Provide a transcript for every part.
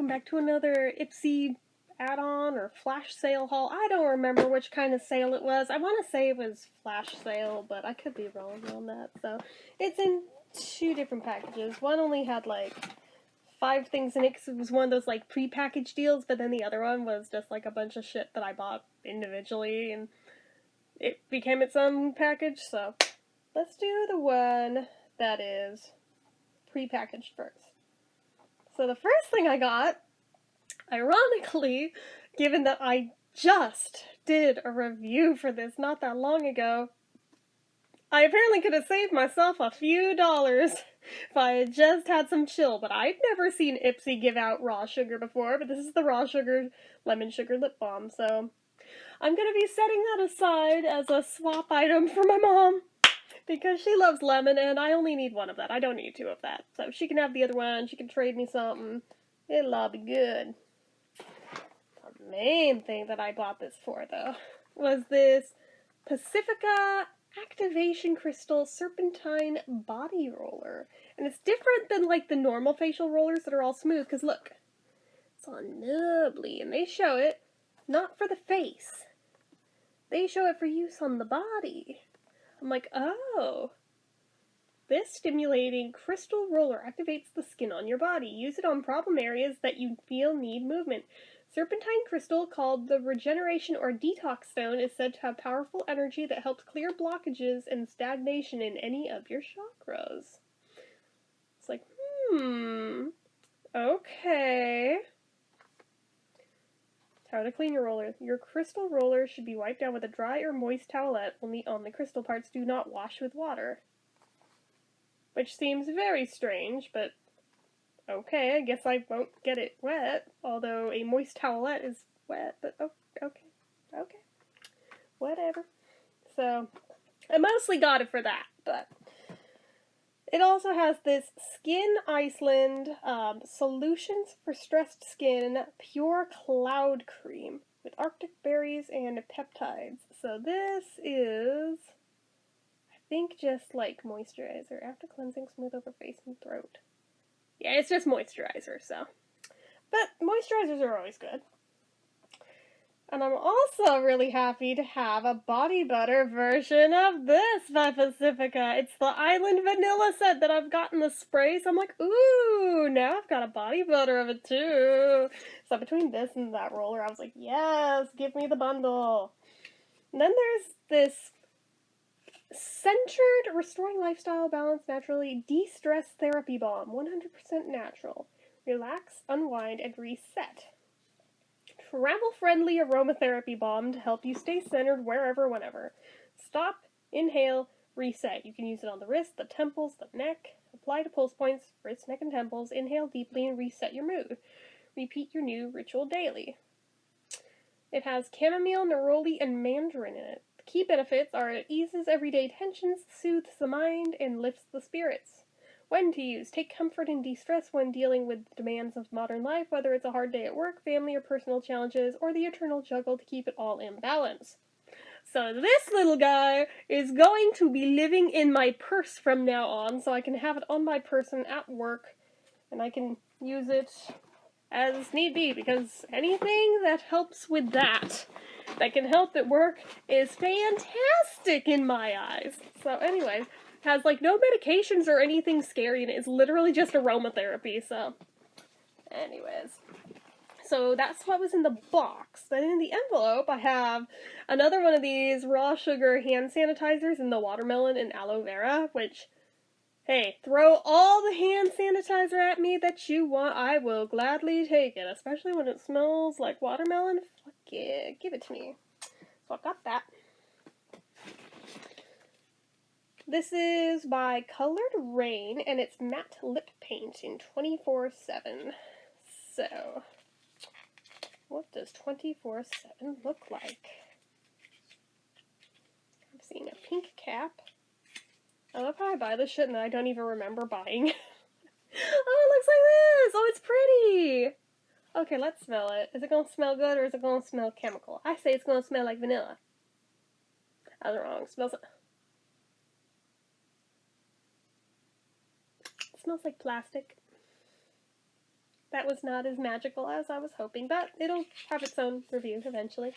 welcome back to another Ipsy add-on or flash sale haul. I don't remember which kind of sale it was. I want to say it was flash sale, but I could be wrong on that. So it's in two different packages. One only had like 5 things in it because it was one of those like pre-packaged deals, but then the other one was just like a bunch of shit that I bought individually and it became its own package. So let's do the one that is pre-packaged first. So the first thing I got, ironically, given that I just did a review for this not that long ago, I apparently could have saved myself a few dollars if I had just had some chill, but I'd never seen Ipsy give out raw sugar before, but this is the raw sugar lemon sugar lip balm, so I'm going to be setting that aside as a swap item for my mom. Because she loves lemon, and I only need one of that. I don't need 2 of that. So she can have the other one, she can trade me something. It'll all be good. The main thing that I bought this for, though, was this Pacifica Activation Crystal Serpentine Body Roller. And it's different than, like, the normal facial rollers that are all smooth, because look, it's all nubbly, and they show it not for the face. They show it for use on the body. I'm like, oh, this stimulating crystal roller activates the skin on your body. Use it on problem areas that you feel need movement. Serpentine crystal, called the regeneration or detox stone, is said to have powerful energy that helps clear blockages and stagnation in any of your chakras. It's like, okay. How to clean your roller. Your crystal roller should be wiped down with a dry or moist towelette on the crystal parts. Do not wash with water. Which seems very strange, but okay, I guess I won't get it wet, although a moist towelette is wet, but okay, whatever. So, I mostly got it for that, but it also has this Skin Iceland Solutions for Stressed Skin Pure Cloud Cream with Arctic berries and peptides. So this is, I think, just like moisturizer. After cleansing, smooth over face and throat. Yeah, it's just moisturizer, so. But moisturizers are always good. And I'm also really happy to have a body butter version of this by Pacifica. It's the Island Vanilla set that I've got in the spray, so I'm like, ooh, now I've got a body butter of it too. So between this and that roller, I was like, yes, give me the bundle. And then there's this Centered Restoring Lifestyle Balance Naturally De-Stress Therapy Balm, 100% natural. Relax, unwind, and reset. Travel-friendly aromatherapy balm to help you stay centered wherever, whenever. Stop, inhale, reset. You can use it on the wrist, the temples, the neck. Apply to pulse points, wrist, neck, and temples. Inhale deeply and reset your mood. Repeat your new ritual daily. It has chamomile, neroli, and mandarin in it. The key benefits are it eases everyday tensions, soothes the mind, and lifts the spirits. When to use. Take comfort and de-stress when dealing with the demands of modern life, whether it's a hard day at work, family, or personal challenges, or the eternal juggle to keep it all in balance. So this little guy is going to be living in my purse from now on, so I can have it on my person at work, and I can use it as need be, because anything that helps with that can help at work is fantastic in my eyes. So anyways, has like no medications or anything scary in it. It's literally just aromatherapy, so anyways. So that's what was in the box. Then in the envelope I have another one of these raw sugar hand sanitizers in the watermelon and aloe vera, which, hey, throw all the hand sanitizer at me that you want. I will gladly take it, especially when it smells like watermelon. Fuck yeah, give it to me. So I got that. This is by Colored Rain, and it's matte lip paint in 24/7. So, what does 24/7 look like? I'm seeing a pink cap. I love how I buy this shit and I don't even remember buying. Oh, it looks like this! Oh, it's pretty! Okay, let's smell it. Is it gonna smell good or is it gonna smell chemical? I say it's gonna smell like vanilla. I was wrong. It smells like plastic. that was not as magical as I was hoping, but it'll have its own review eventually.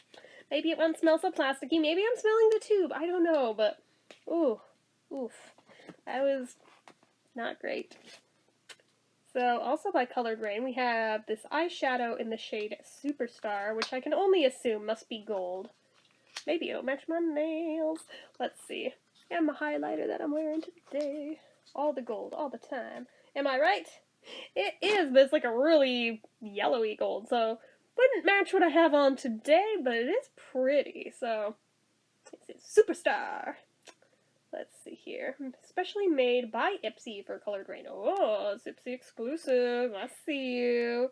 Maybe it won't smell so plasticky. Maybe I'm smelling the tube. I don't know, but ooh, oof. That was not great. So, also by Colored Rain, we have this eyeshadow in the shade Superstar, which I can only assume must be gold. Maybe it'll match my nails. Let's see. And my highlighter that I'm wearing today. All the gold, all the time. Am I right? It is, but it's like a really yellowy gold, so wouldn't match what I have on today, but it is pretty, so it's Superstar. Let's see here. Especially made by Ipsy for Colored Rain. Oh, it's Ipsy exclusive. I see you.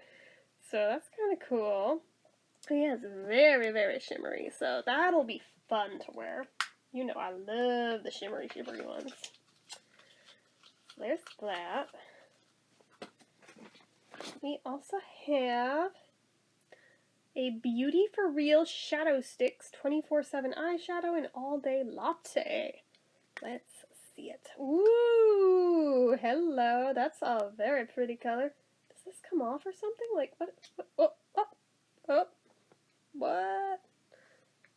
So that's kind of cool. Yeah, it's very, very shimmery, so that'll be fun to wear. You know I love the shimmery ones. There's that. We also have a Beauty for Real Shadow Sticks 24/7 eyeshadow and all day latte. Let's see it. Ooh, hello. That's a very pretty color. Does this come off or something? Like, what? Oh, oh, oh. What?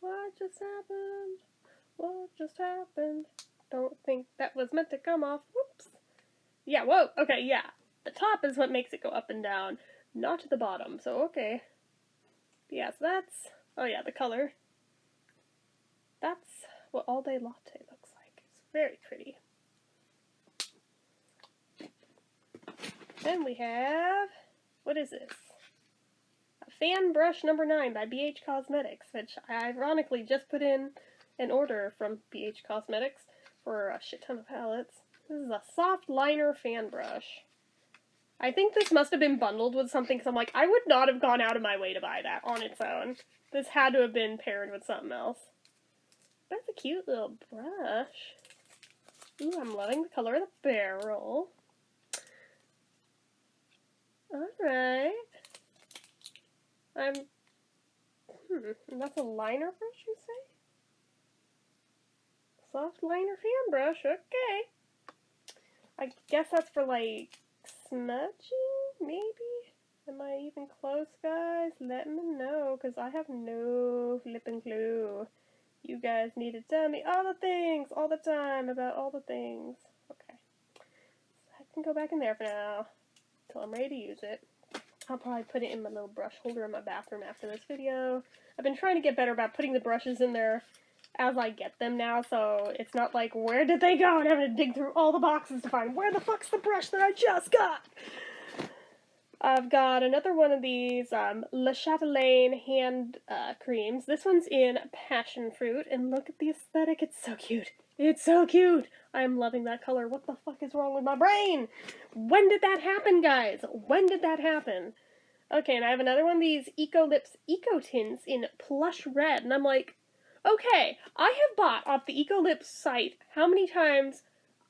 What just happened? What just happened? Don't think that was meant to come off. Whoops. Yeah, whoa. Okay, yeah. The top is what makes it go up and down, not the bottom. So, okay. Yeah, so that's... Oh, yeah, the color. That's what all day latte looks like. It's very pretty. Then we have... What is this? A Fan Brush number 9 by BH Cosmetics, which I ironically just put in an order from BH Cosmetics for a shit ton of palettes. This is a soft liner fan brush. I think this must have been bundled with something, because I'm like, I would not have gone out of my way to buy that on its own. This had to have been paired with something else. That's a cute little brush. Ooh, I'm loving the color of the barrel. Alright. That's a liner brush, you say? Soft liner fan brush, okay. I guess that's for, like, smudging, maybe? Am I even close, guys? Let me know, because I have no flipping clue. You guys need to tell me all the things, all the time, about all the things. Okay. So I can go back in there for now, until I'm ready to use it. I'll probably put it in my little brush holder in my bathroom after this video. I've been trying to get better about putting the brushes in there as I get them now, so it's not like, where did they go? And I'm going to dig through all the boxes to find, where the fuck's the brush that I just got? I've got another one of these Le Chatelaine hand creams. This one's in passion fruit, and look at the aesthetic. It's so cute. It's so cute. I'm loving that color. What the fuck is wrong with my brain? When did that happen, guys? When did that happen? Okay, and I have another one of these Eco Lips Eco Tints in plush red, and I'm like, okay, I have bought off the Eco Lips site how many times?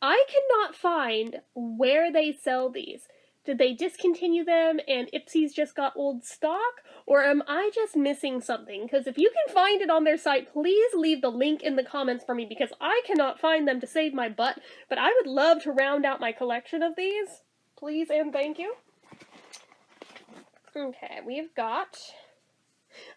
I cannot find where they sell these. Did they discontinue them and Ipsy's just got old stock? Or am I just missing something? Because if you can find it on their site, please leave the link in the comments for me, because I cannot find them to save my butt. But I would love to round out my collection of these. Please and thank you. Okay, we've got...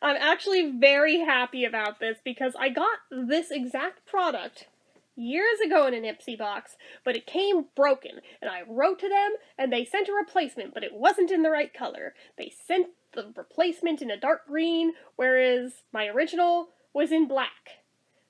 I'm actually very happy about this, because I got this exact product years ago in an Ipsy box, but it came broken, and I wrote to them, and they sent a replacement, but it wasn't in the right color. They sent the replacement in a dark green, whereas my original was in black.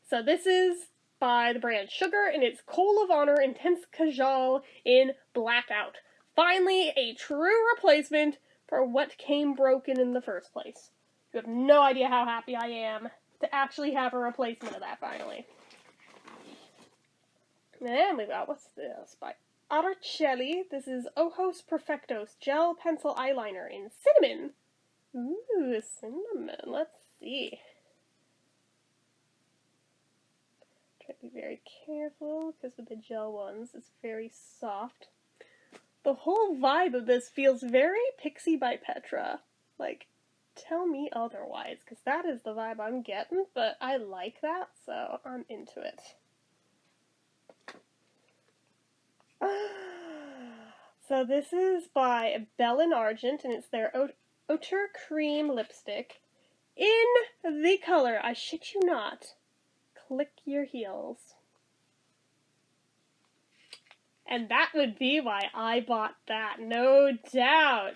So this is by the brand Sugar, and it's Coal of Honor Intense Kajal in Blackout. Finally, a true replacement for what came broken in the first place. You have no idea how happy I am to actually have a replacement of that finally. And we got, what's this? By Arcelli. This is Ojos Perfectos Gel Pencil Eyeliner in Cinnamon. Ooh, cinnamon. Let's see. Try to be very careful, because with the gel ones, it's very soft. The whole vibe of this feels very Pixie by Petra. Like, tell me otherwise, because that is the vibe I'm getting, but I like that, so I'm into it. So this is by Bell and Argent, and it's their Outre Cream lipstick in the color, I shit you not, Click Your Heels. And that would be why I bought that, no doubt.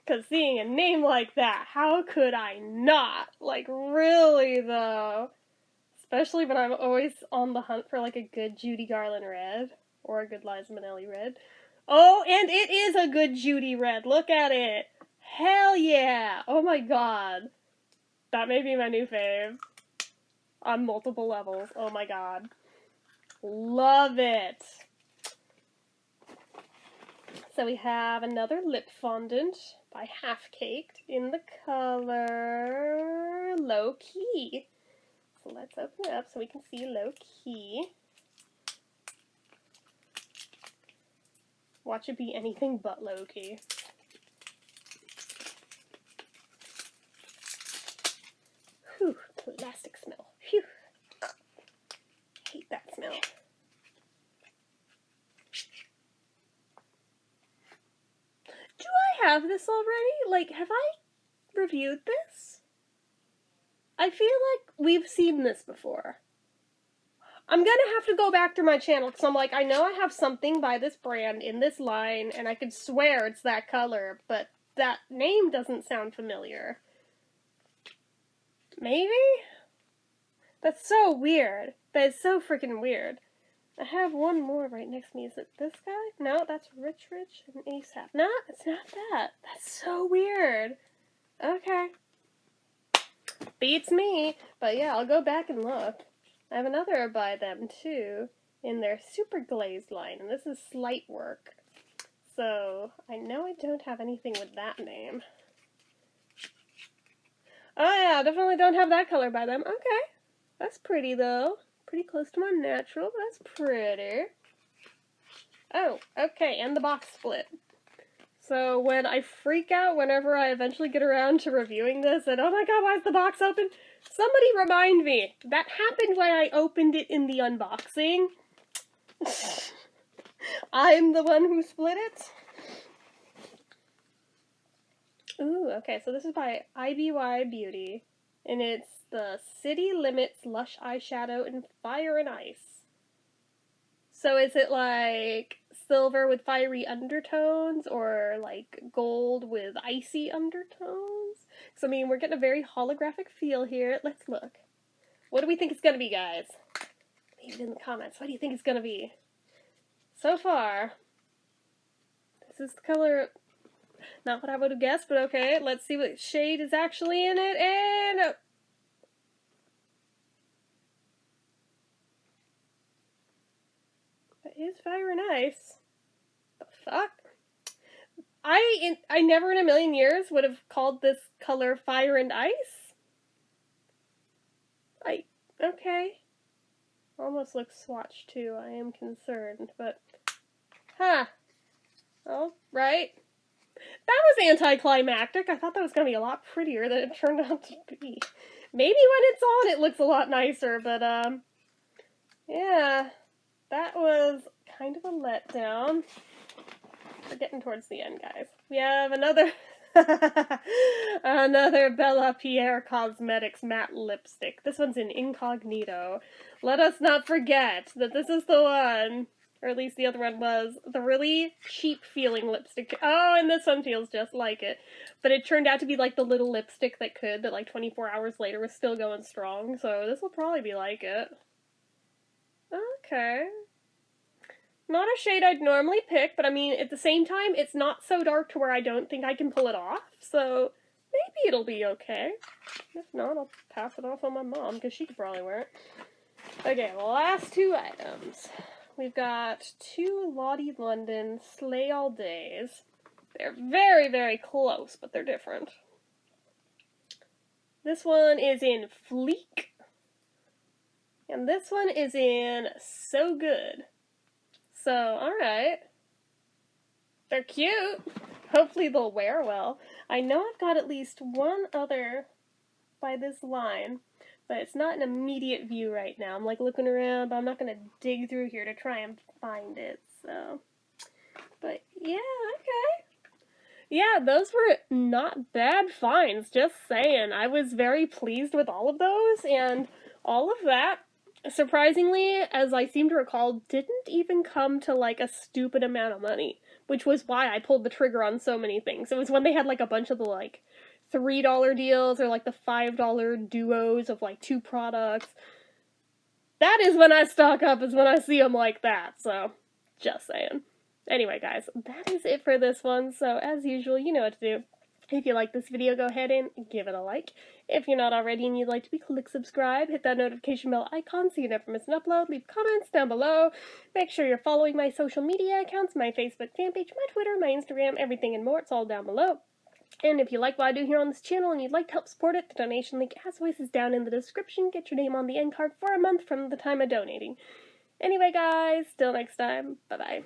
Because seeing a name like that, how could I not? Like, really, though. Especially when I'm always on the hunt for, like, a good Judy Garland red. Or a good Liza Minnelli red. Oh, and it is a good Judy red. Look at it. Hell yeah. Oh my god. That may be my new fave. On multiple levels. Oh my god. Love it. So we have another lip fondant by Half Caked in the color Low Key. So let's open it up so we can see Low Key. Watch it be anything but low key. Whew, plastic smell. Phew. Hate that smell. Do I have this already? Like, have I reviewed this? I feel like we've seen this before. I'm gonna have to go back to my channel because I'm like, I know I have something by this brand in this line, and I could swear it's that color, but that name doesn't sound familiar. Maybe? That's so weird. That is so freaking weird. I have one more right next to me. Is it this guy? No, that's Rich Rich and ASAP. No, it's not that. That's so weird. Okay. Beats me. But yeah, I'll go back and look. I have another by them too in their Super Glazed line, and this is Slight Work. So I know I don't have anything with that name. Oh yeah, definitely don't have that color by them. Okay. That's pretty though. Pretty close to my natural, but that's pretty. Oh, okay, and the box split. So when I freak out whenever I eventually get around to reviewing this, and oh my god, why is the box open? Somebody remind me. That happened when I opened it in the unboxing. I'm the one who split it. Ooh, okay, so this is by IBY Beauty, and it's the City Limits Lush Eyeshadow in Fire and Ice. So is it like silver with fiery undertones, or like gold with icy undertones? So I mean, we're getting a very holographic feel here. Let's look. What do we think it's gonna be, guys? Leave it in the comments. What do you think it's gonna be? So far, this is the color. Not what I would have guessed, but okay. Let's see what shade is actually in it, and that is Fire and Ice. The fuck? I never in a million years would have called this color Fire and Ice. Okay. Almost looks swatched too. I am concerned, but huh. All right. That was anticlimactic. I thought that was going to be a lot prettier than it turned out to be. Maybe when it's on it looks a lot nicer, but yeah. That was kind of a letdown. We're getting towards the end, guys. We have another another Bella Pierre Cosmetics matte lipstick. This one's in Incognito. Let us not forget that this is the one, or at least the other one was, the really cheap feeling lipstick. Oh, and this one feels just like it. But it turned out to be like the little lipstick that like 24 hours later was still going strong, so this will probably be like it. Okay. Not a shade I'd normally pick, but I mean, at the same time, it's not so dark to where I don't think I can pull it off, so maybe it'll be okay. If not, I'll pass it off on my mom, because she could probably wear it. Okay, the last two items. We've got two Lottie London Slay All Days. They're very, very close, but they're different. This one is in Fleek, and this one is in So Good. So, alright. They're cute. Hopefully they'll wear well. I know I've got at least one other by this line, but it's not an immediate view right now. I'm like looking around, but I'm not going to dig through here to try and find it, so. But yeah, okay. Yeah, those were not bad finds, just saying. I was very pleased with all of those, and all of that, surprisingly, as I seem to recall, didn't even come to like a stupid amount of money, which was why I pulled the trigger on so many things. It was when they had like a bunch of the like $3 deals or like the $5 duos of like 2 products. That is when I stock up, is when I see them like that, so just saying. Anyway, guys, that is it for this one, so as usual, you know what to do. If you like this video, go ahead and give it a like. If you're not already and you'd like to be, click subscribe, hit that notification bell icon so you never miss an upload, leave comments down below, make sure you're following my social media accounts, my Facebook fan page, my Twitter, my Instagram, everything and more, it's all down below. And if you like what I do here on this channel and you'd like to help support it, the donation link as always is down in the description. Get your name on the end card for a month from the time of donating. Anyway, guys, till next time, bye-bye.